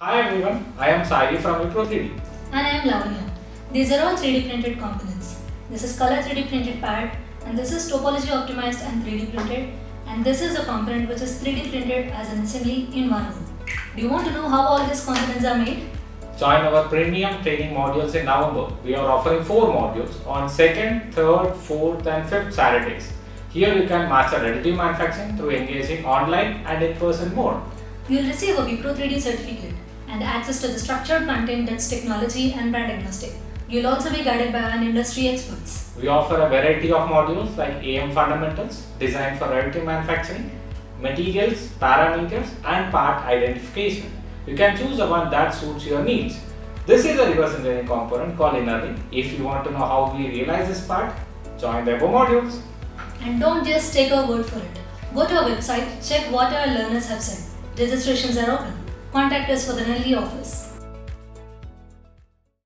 Hi everyone, I am Sai from Wipro 3D. And I am Lavanya. These are all 3D printed components. This is color 3D printed pad, and this is topology optimized and 3D printed, and this is a component which is 3D printed as an assembly in one room. Do you want to know how all these components are made? Join our premium training modules in November. We are offering 4 modules on 2nd, 3rd, 4th and 5th Saturdays. Here you can master additive manufacturing through engaging online and in-person mode. You will receive a Wipro 3D certificate and access to the structured content that's technology and brand agnostic. You will also be guided by our industry experts. We offer a variety of modules like AM fundamentals, designed for additive manufacturing, materials, parameters and part identification. You can choose the one that suits your needs. This is a reverse engineering component called inner. If you want to know how we realize this part, join the above modules. And don't just take our word for it. Go to our website, check what our learners have said. Registrations are open. Contact us for the Nelly office.